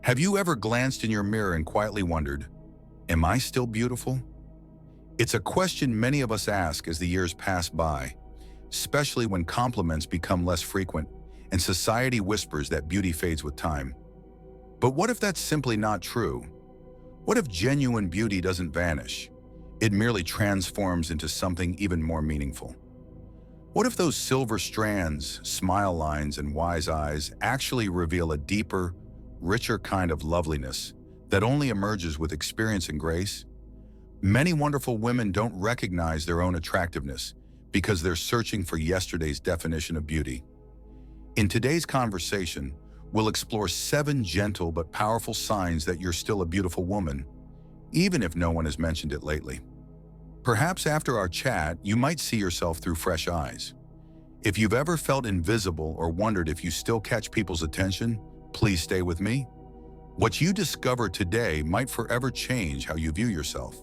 Have you ever glanced in your mirror and quietly wondered, am I still beautiful? It's a question many of us ask as the years pass by, especially when compliments become less frequent and society whispers that beauty fades with time. But what if that's simply not true? What if genuine beauty doesn't vanish? It merely transforms into something even more meaningful. What if those silver strands, smile lines, and wise eyes actually reveal a deeper, richer kind of loveliness that only emerges with experience and grace? Many wonderful women don't recognize their own attractiveness because they're searching for yesterday's definition of beauty. In today's conversation, we'll explore 7 gentle but powerful signs that you're still a beautiful woman, even if no one has mentioned it lately. Perhaps after our chat, you might see yourself through fresh eyes. If you've ever felt invisible or wondered if you still catch people's attention, please stay with me. What you discover today might forever change how you view yourself.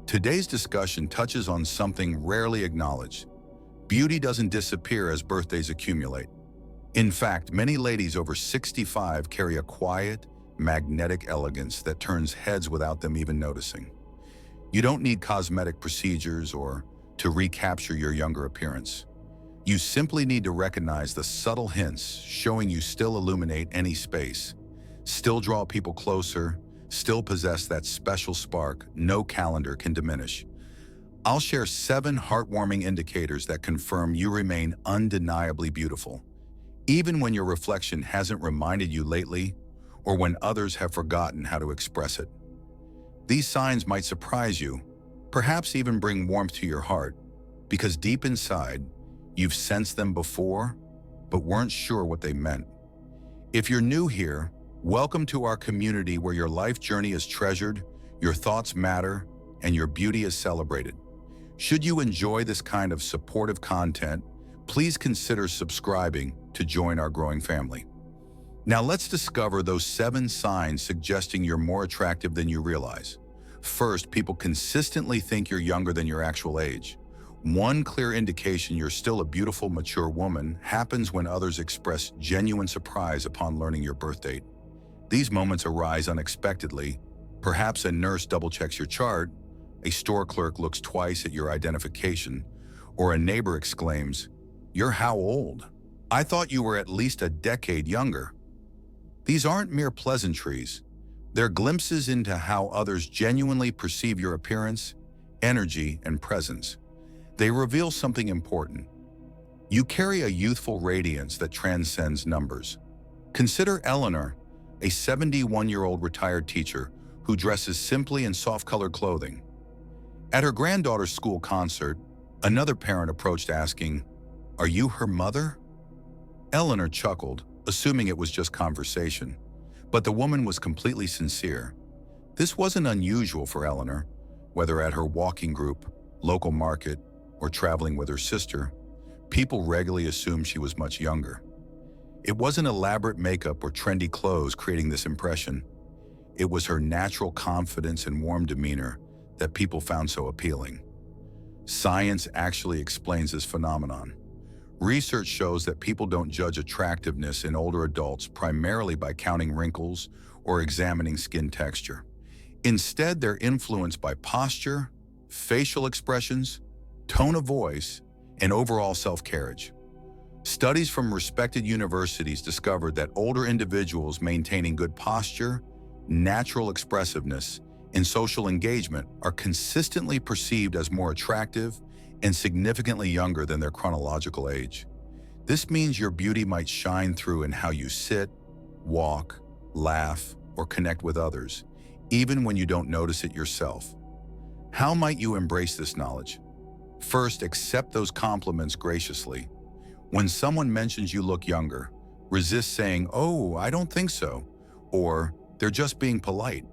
Today's discussion touches on something rarely acknowledged. Beauty doesn't disappear as birthdays accumulate. In fact, many ladies over 65 carry a quiet, magnetic elegance that turns heads without them even noticing. You don't need cosmetic procedures or to recapture your younger appearance. You simply need to recognize the subtle hints showing you still illuminate any space, still draw people closer, still possess that special spark no calendar can diminish. I'll share 7 heartwarming indicators that confirm you remain undeniably beautiful, even when your reflection hasn't reminded you lately or when others have forgotten how to express it. These signs might surprise you, perhaps even bring warmth to your heart, because deep inside, you've sensed them before, but weren't sure what they meant. If you're new here, welcome to our community where your life journey is treasured, your thoughts matter, and your beauty is celebrated. Should you enjoy this kind of supportive content, please consider subscribing to join our growing family. Now let's discover those 7 signs suggesting you're more attractive than you realize. First, people consistently think you're younger than your actual age. One clear indication you're still a beautiful, mature woman happens when others express genuine surprise upon learning your birth date. These moments arise unexpectedly. Perhaps a nurse double-checks your chart, a store clerk looks twice at your identification, or a neighbor exclaims, "You're how old? I thought you were at least a decade younger." These aren't mere pleasantries. They're glimpses into how others genuinely perceive your appearance, energy, and presence. They reveal something important. You carry a youthful radiance that transcends numbers. Consider Eleanor, a 71-year-old retired teacher who dresses simply in soft-colored clothing. At her granddaughter's school concert, another parent approached asking, "Are you her mother?" Eleanor chuckled, assuming it was just conversation, but the woman was completely sincere. This wasn't unusual for Eleanor, whether at her walking group, local market, or traveling with her sister. People regularly assumed she was much younger. It wasn't elaborate makeup or trendy clothes creating this impression. It was her natural confidence and warm demeanor that people found so appealing. Science actually explains this phenomenon. Research shows that people don't judge attractiveness in older adults primarily by counting wrinkles or examining skin texture. Instead, they're influenced by posture, facial expressions, tone of voice, and overall self-carriage. Studies from respected universities discovered that older individuals maintaining good posture, natural expressiveness, and social engagement are consistently perceived as more attractive and significantly younger than their chronological age. This means your beauty might shine through in how you sit, walk, laugh, or connect with others, even when you don't notice it yourself. How might you embrace this knowledge? First, accept those compliments graciously. When someone mentions you look younger, resist saying, "Oh, I don't think so," or "They're just being polite."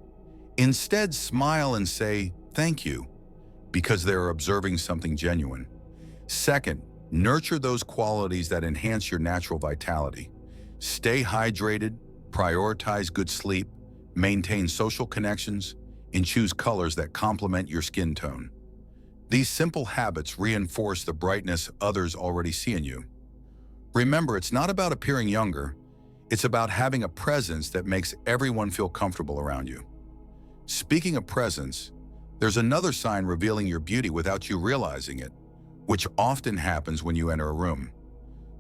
Instead, smile and say, "Thank you," because they're observing something genuine. Second, nurture those qualities that enhance your natural vitality. Stay hydrated, prioritize good sleep, maintain social connections, and choose colors that complement your skin tone. These simple habits reinforce the brightness others already see in you. Remember, it's not about appearing younger, It's about having a presence that makes everyone feel comfortable around you. Speaking of presence, there's another sign revealing your beauty without you realizing it, which often happens when you enter a room.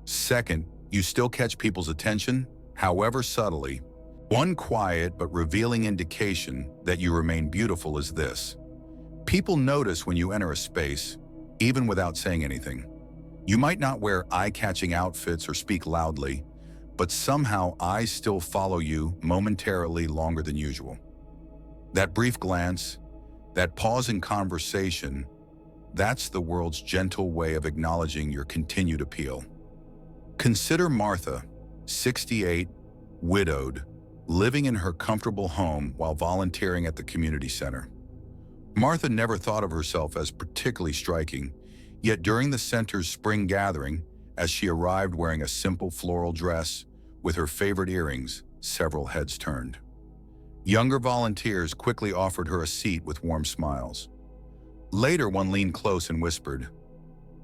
Second, you still catch people's attention, however subtly. One quiet but revealing indication that you remain beautiful is this. People notice when you enter a space, even without saying anything. You might not wear eye-catching outfits or speak loudly, but somehow eyes still follow you momentarily longer than usual. That brief glance, that pause in conversation, that's the world's gentle way of acknowledging your continued appeal. Consider Martha, 68, widowed, living in her comfortable home while volunteering at the community center. Martha never thought of herself as particularly striking, yet during the center's spring gathering, as she arrived wearing a simple floral dress with her favorite earrings, several heads turned. Younger volunteers quickly offered her a seat with warm smiles. Later, one leaned close and whispered,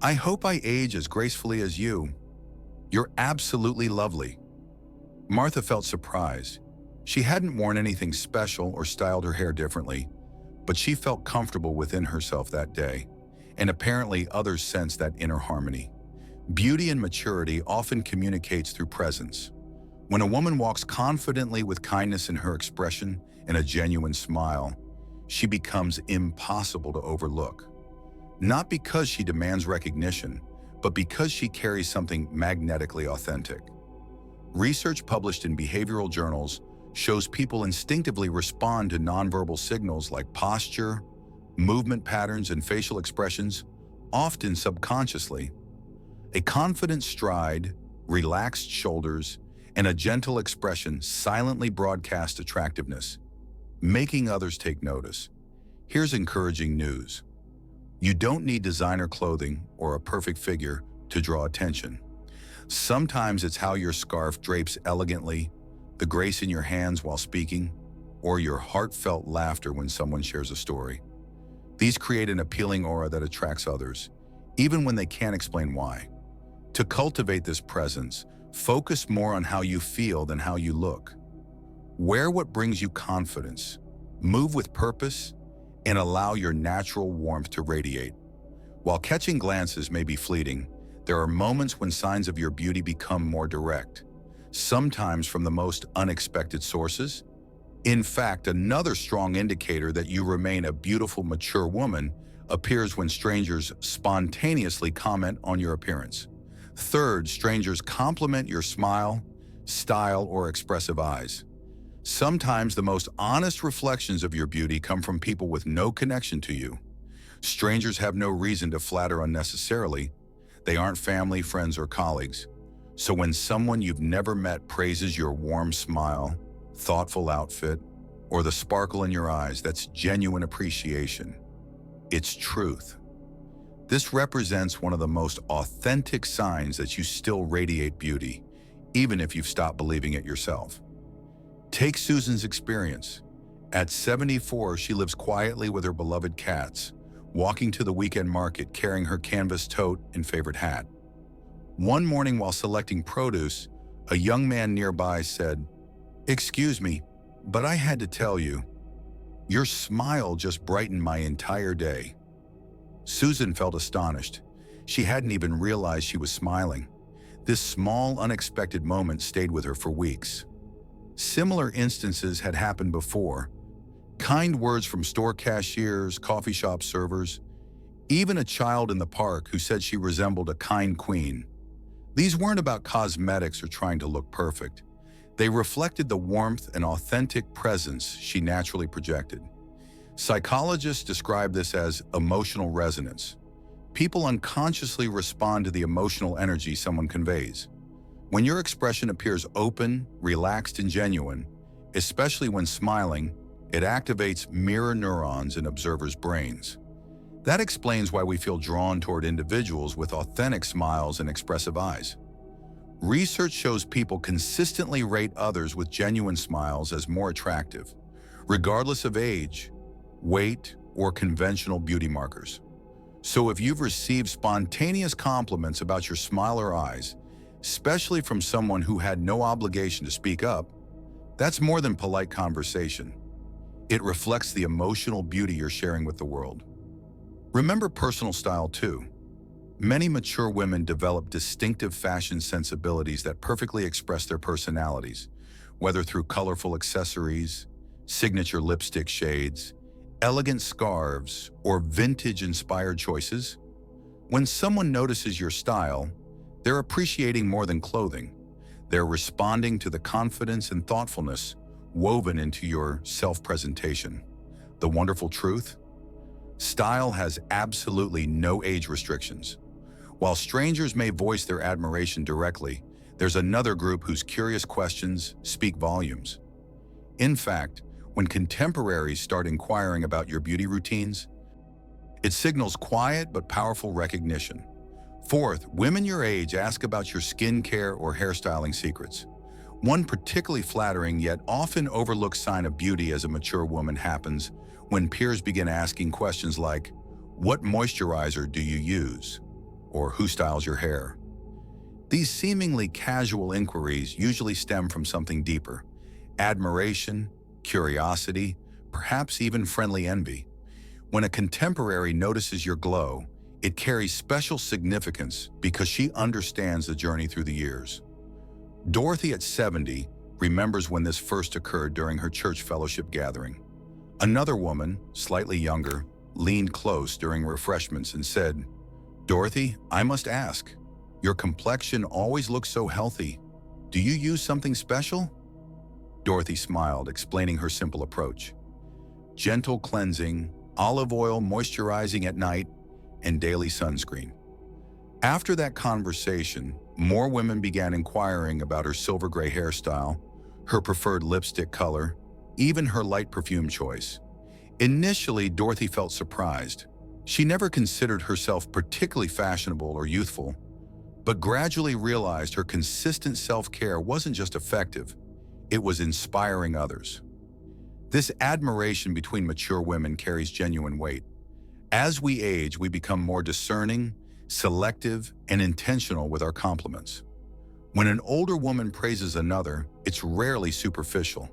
"I hope I age as gracefully as you. You're absolutely lovely." Martha felt surprised. She hadn't worn anything special or styled her hair differently, but she felt comfortable within herself that day, and apparently others sensed that inner harmony. Beauty and maturity often communicates through presence. When a woman walks confidently with kindness in her expression and a genuine smile, she becomes impossible to overlook. Not because she demands recognition, but because she carries something magnetically authentic. Research published in behavioral journals shows people instinctively respond to nonverbal signals like posture, movement patterns, and facial expressions, often subconsciously. A confident stride, relaxed shoulders, and a gentle expression silently broadcast attractiveness, making others take notice. Here's encouraging news. You don't need designer clothing or a perfect figure to draw attention. Sometimes it's how your scarf drapes elegantly, the grace in your hands while speaking, or your heartfelt laughter when someone shares a story. These create an appealing aura that attracts others, even when they can't explain why. To cultivate this presence, focus more on how you feel than how you look. Wear what brings you confidence, move with purpose, and allow your natural warmth to radiate. While catching glances may be fleeting, there are moments when signs of your beauty become more direct, sometimes from the most unexpected sources. In fact, another strong indicator that you remain a beautiful, mature woman appears when strangers spontaneously comment on your appearance. Third, strangers compliment your smile, style, or expressive eyes. Sometimes the most honest reflections of your beauty come from people with no connection to you. Strangers have no reason to flatter unnecessarily. They aren't family, friends, or colleagues. So when someone you've never met praises your warm smile, thoughtful outfit, or the sparkle in your eyes, that's genuine appreciation. It's truth. This represents one of the most authentic signs that you still radiate beauty, even if you've stopped believing it yourself. Take Susan's experience. At 74, she lives quietly with her beloved cats, walking to the weekend market carrying her canvas tote and favorite hat. One morning while selecting produce, a young man nearby said, "Excuse me, but I had to tell you, your smile just brightened my entire day." Susan felt astonished. She hadn't even realized she was smiling. This small, unexpected moment stayed with her for weeks. Similar instances had happened before. Kind words from store cashiers, coffee shop servers, even a child in the park who said she resembled a kind queen. These weren't about cosmetics or trying to look perfect. They reflected the warmth and authentic presence she naturally projected. Psychologists describe this as emotional resonance. People unconsciously respond to the emotional energy someone conveys. When your expression appears open, relaxed, and genuine, especially when smiling, it activates mirror neurons in observers' brains. That explains why we feel drawn toward individuals with authentic smiles and expressive eyes. Research shows people consistently rate others with genuine smiles as more attractive, regardless of age, weight, or conventional beauty markers. So if you've received spontaneous compliments about your smile or eyes, especially from someone who had no obligation to speak up, that's more than polite conversation. It reflects the emotional beauty you're sharing with the world. Remember personal style too. Many mature women develop distinctive fashion sensibilities that perfectly express their personalities, whether through colorful accessories, signature lipstick shades, elegant scarves, or vintage-inspired choices. When someone notices your style, they're appreciating more than clothing. They're responding to the confidence and thoughtfulness woven into your self-presentation. The wonderful truth? Style has absolutely no age restrictions. While strangers may voice their admiration directly, there's another group whose curious questions speak volumes. In fact, when contemporaries start inquiring about your beauty routines, it signals quiet but powerful recognition. Fourth, women your age ask about your skincare or hairstyling secrets. One particularly flattering yet often overlooked sign of beauty as a mature woman happens when peers begin asking questions like, "What moisturizer do you use?" or "Who styles your hair?" These seemingly casual inquiries usually stem from something deeper: admiration, curiosity, perhaps even friendly envy. When a contemporary notices your glow, it carries special significance because she understands the journey through the years. Dorothy at 70 remembers when this first occurred during her church fellowship gathering. Another woman, slightly younger, leaned close during refreshments and said, "Dorothy, I must ask, your complexion always looks so healthy. Do you use something special?" Dorothy smiled, explaining her simple approach: gentle cleansing, olive oil moisturizing at night, and daily sunscreen. After that conversation, more women began inquiring about her silver gray hairstyle, her preferred lipstick color, even her light perfume choice. Initially, Dorothy felt surprised. She never considered herself particularly fashionable or youthful, but gradually realized her consistent self-care wasn't just effective, it was inspiring others. This admiration between mature women carries genuine weight. As we age, we become more discerning, selective, and intentional with our compliments. When an older woman praises another, it's rarely superficial.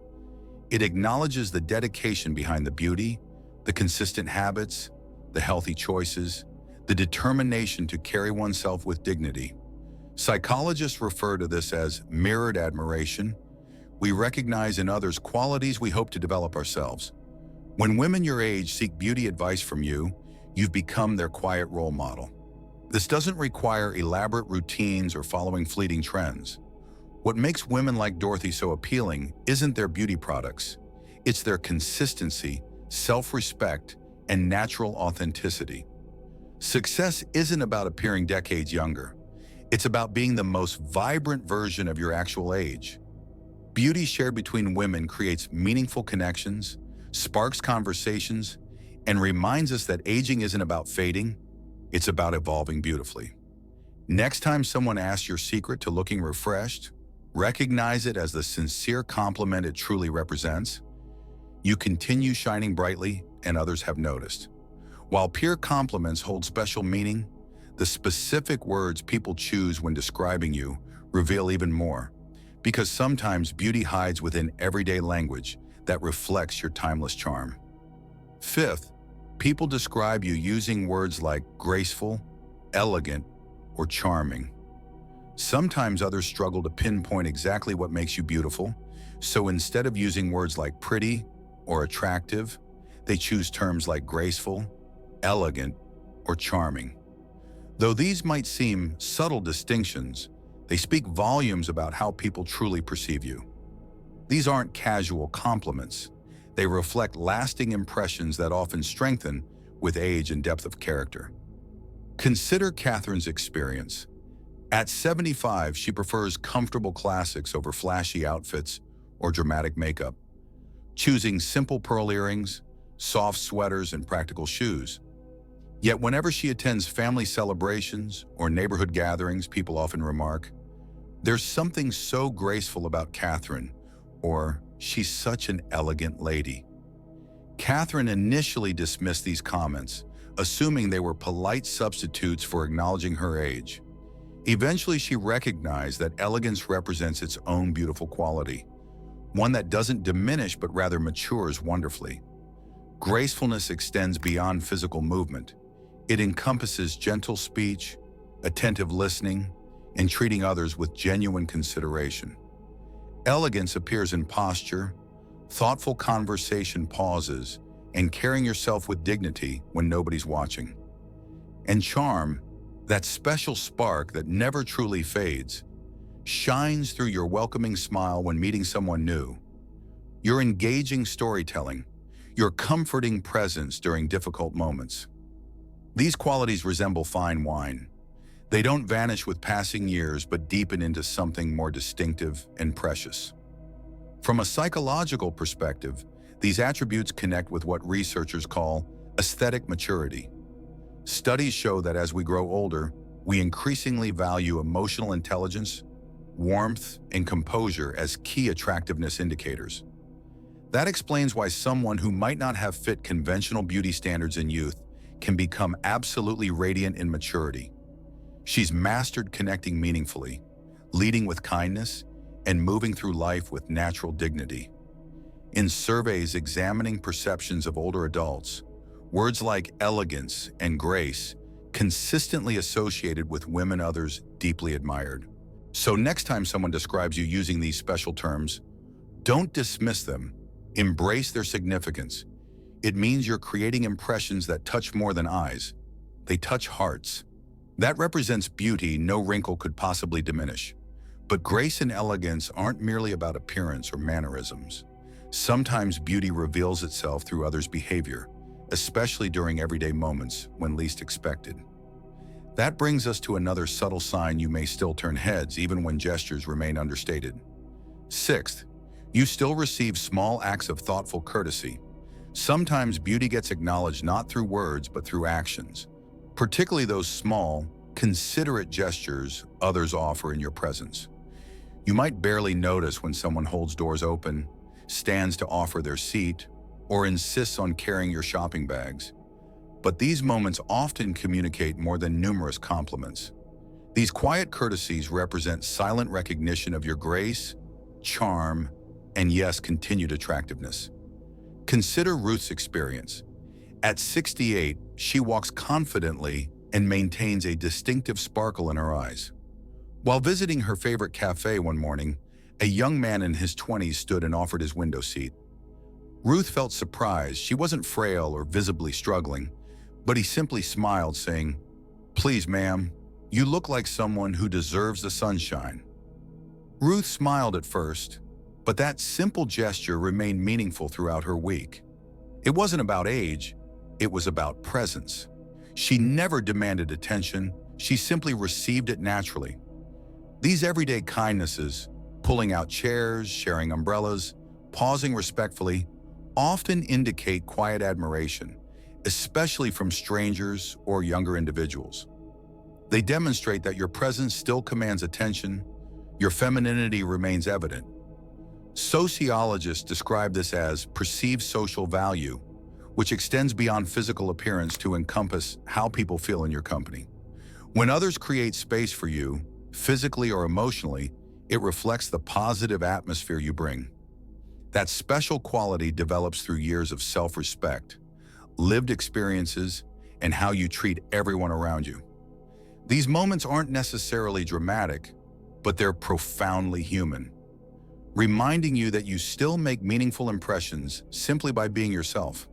It acknowledges the dedication behind the beauty, the consistent habits, the healthy choices, the determination to carry oneself with dignity. Psychologists refer to this as mirrored admiration. We recognize in others qualities we hope to develop ourselves. When women your age seek beauty advice from you, you've become their quiet role model. This doesn't require elaborate routines or following fleeting trends. What makes women like Dorothy so appealing isn't their beauty products. It's their consistency, self-respect, and natural authenticity. Success isn't about appearing decades younger. It's about being the most vibrant version of your actual age. Beauty shared between women creates meaningful connections, sparks conversations, and reminds us that aging isn't about fading, it's about evolving beautifully. Next time someone asks your secret to looking refreshed, recognize it as the sincere compliment it truly represents. You continue shining brightly, and others have noticed. While peer compliments hold special meaning, the specific words people choose when describing you reveal even more, because sometimes beauty hides within everyday language that reflects your timeless charm. Fifth, people describe you using words like graceful, elegant, or charming. Sometimes others struggle to pinpoint exactly what makes you beautiful, so instead of using words like pretty or attractive, they choose terms like graceful, elegant, or charming. Though these might seem subtle distinctions, they speak volumes about how people truly perceive you. These aren't casual compliments. They reflect lasting impressions that often strengthen with age and depth of character. Consider Catherine's experience. At 75, she prefers comfortable classics over flashy outfits or dramatic makeup, choosing simple pearl earrings, soft sweaters, and practical shoes. Yet whenever she attends family celebrations or neighborhood gatherings, people often remark, "There's something so graceful about Catherine," or "She's such an elegant lady." Catherine initially dismissed these comments, assuming they were polite substitutes for acknowledging her age. Eventually, she recognized that elegance represents its own beautiful quality, one that doesn't diminish but rather matures wonderfully. Gracefulness extends beyond physical movement. It encompasses gentle speech, attentive listening, and treating others with genuine consideration. Elegance appears in posture, thoughtful conversation pauses, and carrying yourself with dignity when nobody's watching. And charm, that special spark that never truly fades, shines through your welcoming smile when meeting someone new, your engaging storytelling, your comforting presence during difficult moments. These qualities resemble fine wine. They don't vanish with passing years but deepen into something more distinctive and precious. From a psychological perspective, these attributes connect with what researchers call aesthetic maturity. Studies show that as we grow older, we increasingly value emotional intelligence, warmth, and composure as key attractiveness indicators. That explains why someone who might not have fit conventional beauty standards in youth can become absolutely radiant in maturity. She's mastered connecting meaningfully, leading with kindness, and moving through life with natural dignity. In surveys examining perceptions of older adults, words like elegance and grace consistently associated with women others deeply admired. So next time someone describes you using these special terms, don't dismiss them. Embrace their significance. It means you're creating impressions that touch more than eyes. They touch hearts. That represents beauty no wrinkle could possibly diminish. But grace and elegance aren't merely about appearance or mannerisms. Sometimes beauty reveals itself through others' behavior, especially during everyday moments when least expected. That brings us to another subtle sign you may still turn heads even when gestures remain understated. Sixth, you still receive small acts of thoughtful courtesy. Sometimes beauty gets acknowledged not through words but through actions, particularly those small, considerate gestures others offer in your presence. You might barely notice when someone holds doors open, stands to offer their seat, or insists on carrying your shopping bags. But these moments often communicate more than numerous compliments. These quiet courtesies represent silent recognition of your grace, charm, and yes, continued attractiveness. Consider Ruth's experience. At 68, she walks confidently and maintains a distinctive sparkle in her eyes. While visiting her favorite cafe one morning, a young man in his 20s stood and offered his window seat. Ruth felt surprised. She wasn't frail or visibly struggling, but he simply smiled, saying, "Please, ma'am, you look like someone who deserves the sunshine." Ruth smiled at first, but that simple gesture remained meaningful throughout her week. It wasn't about age, it was about presence. She never demanded attention, she simply received it naturally. These everyday kindnesses, pulling out chairs, sharing umbrellas, pausing respectfully, often indicate quiet admiration, especially from strangers or younger individuals. They demonstrate that your presence still commands attention, your femininity remains evident. Sociologists describe this as perceived social value, which extends beyond physical appearance to encompass how people feel in your company. When others create space for you, physically or emotionally, it reflects the positive atmosphere you bring. That special quality develops through years of self-respect, lived experiences, and how you treat everyone around you. These moments aren't necessarily dramatic, but they're profoundly human, reminding you that you still make meaningful impressions simply by being yourself.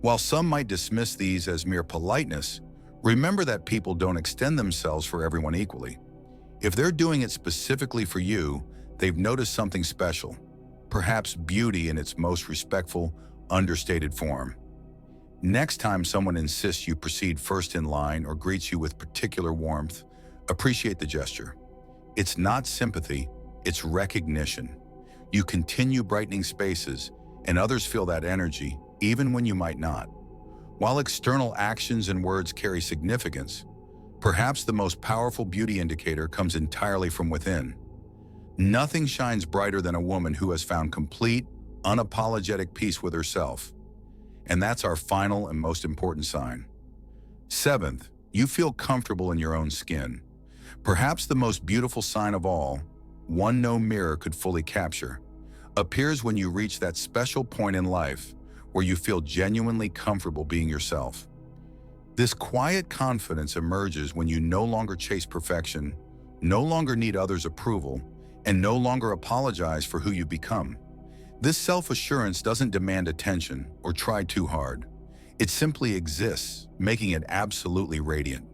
While some might dismiss these as mere politeness, remember that people don't extend themselves for everyone equally. If they're doing it specifically for you, they've noticed something special, perhaps beauty in its most respectful, understated form. Next time someone insists you proceed first in line or greets you with particular warmth, appreciate the gesture. It's not sympathy, it's recognition. You continue brightening spaces, and others feel that energy, even when you might not. While external actions and words carry significance, perhaps the most powerful beauty indicator comes entirely from within. Nothing shines brighter than a woman who has found complete, unapologetic peace with herself. And that's our final and most important sign. Seventh, you feel comfortable in your own skin. Perhaps the most beautiful sign of all, one no mirror could fully capture, appears when you reach that special point in life where you feel genuinely comfortable being yourself. This quiet confidence emerges when you no longer chase perfection, no longer need others' approval, and no longer apologize for who you become. This self-assurance doesn't demand attention or try too hard. It simply exists, making it absolutely radiant.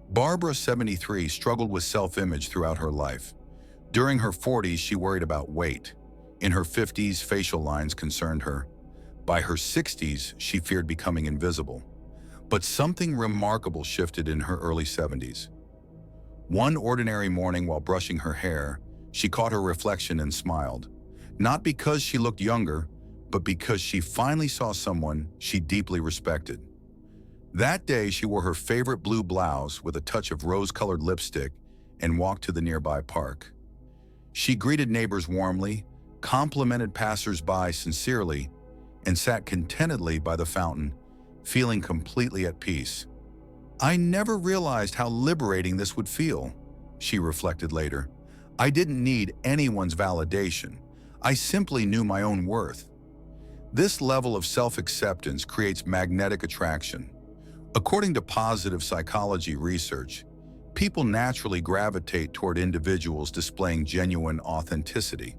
Barbara, 73, struggled with self-image throughout her life. During her 40s, she worried about weight. In her 50s, facial lines concerned her. By her 60s, she feared becoming invisible. But something remarkable shifted in her early 70s. One ordinary morning while brushing her hair, she caught her reflection and smiled. Not because she looked younger, but because she finally saw someone she deeply respected. That day, she wore her favorite blue blouse with a touch of rose-colored lipstick and walked to the nearby park. She greeted neighbors warmly, complimented passers-by sincerely, and sat contentedly by the fountain, feeling completely at peace. "I never realized how liberating this would feel," she reflected later. "I didn't need anyone's validation. I simply knew my own worth." This level of self-acceptance creates magnetic attraction. According to positive psychology research, people naturally gravitate toward individuals displaying genuine authenticity.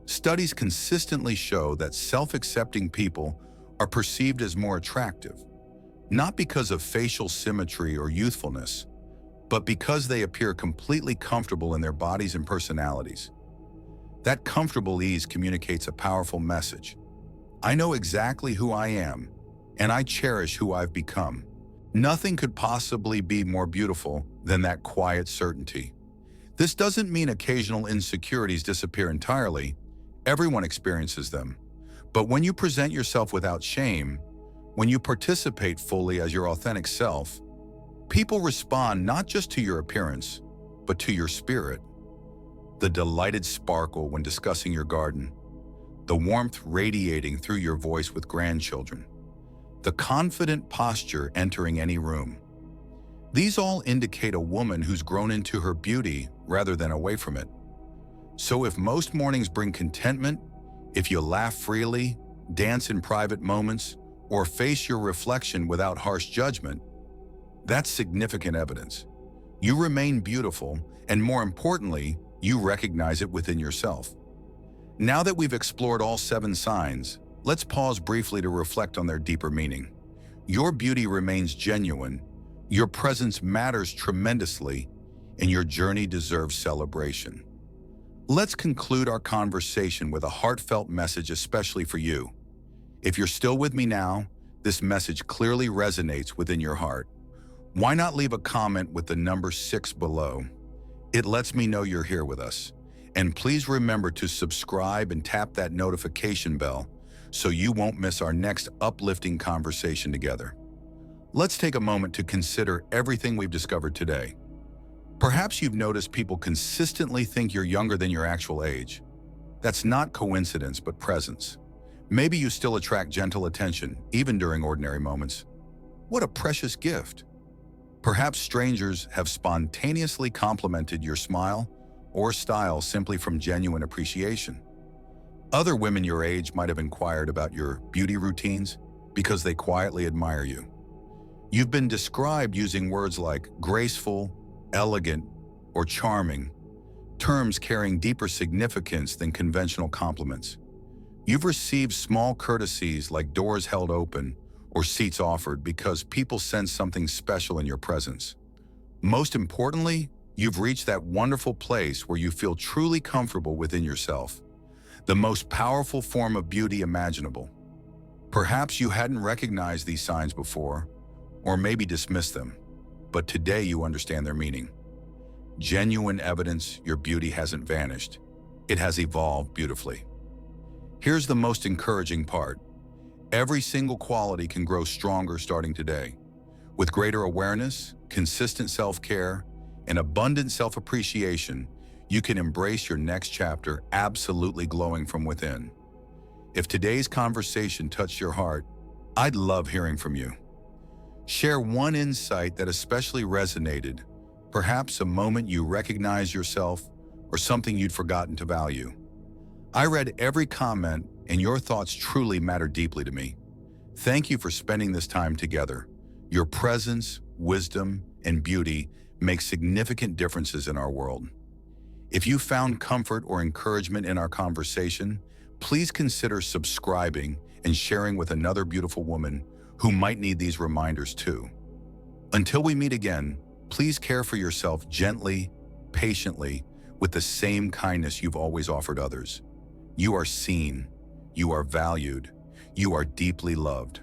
Studies consistently show that self-accepting people are perceived as more attractive, not because of facial symmetry or youthfulness, but because they appear completely comfortable in their bodies and personalities. That comfortable ease communicates a powerful message. I know exactly who I am, and I cherish who I've become. Nothing could possibly be more beautiful than that quiet certainty. This doesn't mean occasional insecurities disappear entirely. Everyone experiences them. But when you present yourself without shame, when you participate fully as your authentic self, people respond not just to your appearance, but to your spirit. The delighted sparkle when discussing your garden, the warmth radiating through your voice with grandchildren, the confident posture entering any room. These all indicate a woman who's grown into her beauty rather than away from it. So if most mornings bring contentment, if you laugh freely, dance in private moments, or face your reflection without harsh judgment, that's significant evidence. You remain beautiful, and more importantly, you recognize it within yourself. Now that we've explored all 7 signs, let's pause briefly to reflect on their deeper meaning. Your beauty remains genuine, your presence matters tremendously, and your journey deserves celebration. Let's conclude our conversation with a heartfelt message especially for you. If you're still with me now, this message clearly resonates within your heart. Why not leave a comment with the number 6 below? It lets me know you're here with us. And please remember to subscribe and tap that notification bell so you won't miss our next uplifting conversation together. Let's take a moment to consider everything we've discovered today. Perhaps you've noticed people consistently think you're younger than your actual age. That's not coincidence, but presence. Maybe you still attract gentle attention, even during ordinary moments. What a precious gift. Perhaps strangers have spontaneously complimented your smile or style simply from genuine appreciation. Other women your age might have inquired about your beauty routines because they quietly admire you. You've been described using words like graceful, elegant, or charming, terms carrying deeper significance than conventional compliments. You've received small courtesies like doors held open or seats offered because people sense something special in your presence. Most importantly, you've reached that wonderful place where you feel truly comfortable within yourself, the most powerful form of beauty imaginable. Perhaps you hadn't recognized these signs before, or maybe dismissed them, but today you understand their meaning. Genuine evidence your beauty hasn't vanished. It has evolved beautifully. Here's the most encouraging part. Every single quality can grow stronger starting today. With greater awareness, consistent self-care, and abundant self-appreciation, you can embrace your next chapter absolutely glowing from within. If today's conversation touched your heart, I'd love hearing from you. Share one insight that especially resonated, Perhaps a moment you recognize yourself or something you'd forgotten to value. I read every comment, and your thoughts truly matter deeply to me. Thank you for spending this time together. Your presence, wisdom, and beauty make significant differences in our world. If you found comfort or encouragement in our conversation, please consider subscribing and sharing with another beautiful woman who might need these reminders too. Until we meet again, please care for yourself gently, patiently, with the same kindness you've always offered others. You are seen, you are valued, you are deeply loved.